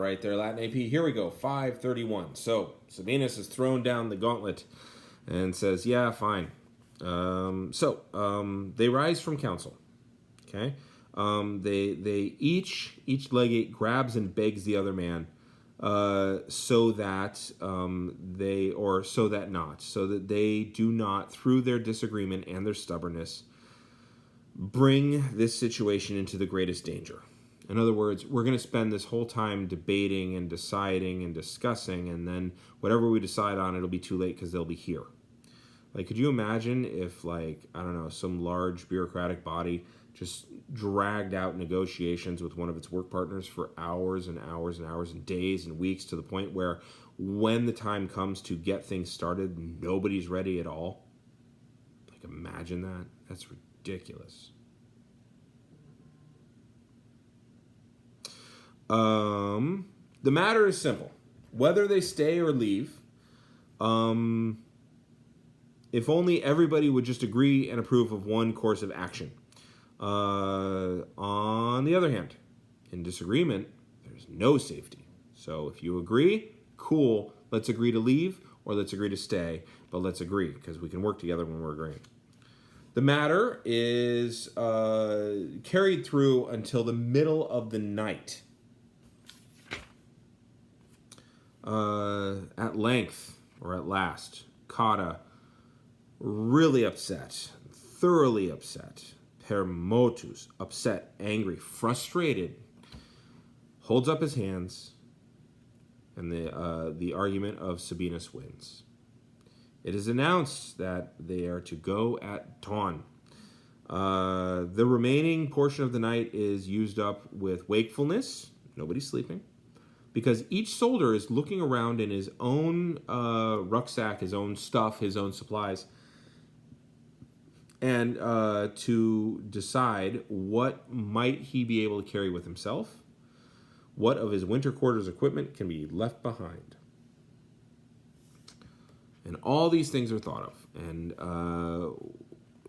right there, Latin AP. Here we go, 531. So Sabinus has thrown down the gauntlet and says, yeah, fine. They rise from council. Okay. They each legate grabs and begs the other man, so that they do not, through their disagreement and their stubbornness, bring this situation into the greatest danger. In other words, we're going to spend this whole time debating and deciding and discussing, and then whatever we decide on, it'll be too late because they'll be here. Like, could you imagine if, like, I don't know, some large bureaucratic body just dragged out negotiations with one of its work partners for hours and hours and hours and days and weeks, to the point where when the time comes to get things started, nobody's ready at all? Like, imagine that. That's ridiculous. The matter is simple. Whether they stay or leave, if only everybody would just agree and approve of one course of action. On the other hand, in disagreement, there's no safety. So if you agree, cool, let's agree to leave, or let's agree to stay, but let's agree, because we can work together when we're agreeing. The matter is carried through until the middle of the night. At length, or at last, Cotta, really upset, thoroughly upset, Hermotus, upset, angry, frustrated, holds up his hands, and the argument of Sabinus wins. It is announced that they are to go at dawn. The remaining portion of the night is used up with wakefulness. Nobody's sleeping. Because each soldier is looking around in his own rucksack, his own stuff, his own supplies, and to decide what might he be able to carry with himself, what of his winter quarters equipment can be left behind. And all these things are thought of, and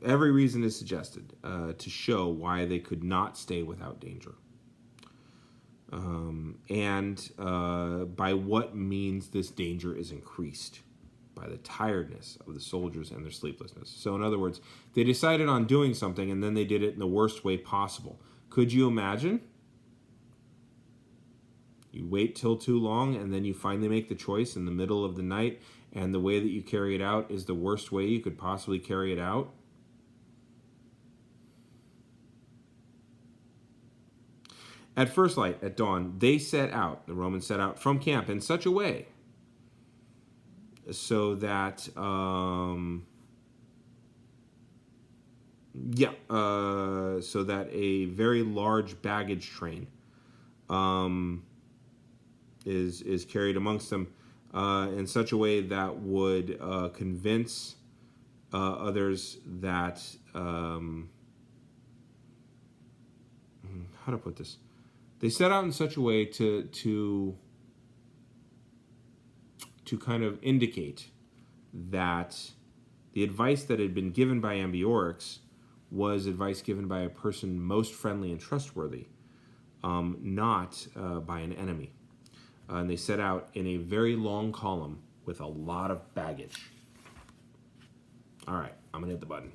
every reason is suggested to show why they could not stay without danger. By what means this danger is increased by the tiredness of the soldiers and their sleeplessness. So in other words, they decided on doing something and then they did it in the worst way possible. Could you imagine? You wait till too long and then you finally make the choice in the middle of the night, and the way that you carry it out is the worst way you could possibly carry it out. At first light, at dawn, the Romans set out from camp in such a way so that, so that a very large baggage train is carried amongst them in such a way that would convince others that, how to put this? They set out in such a way to kind of indicate that the advice that had been given by Ambiorix was advice given by a person most friendly and trustworthy, not by an enemy. And they set out in a very long column with a lot of baggage. All right, I'm going to hit the button.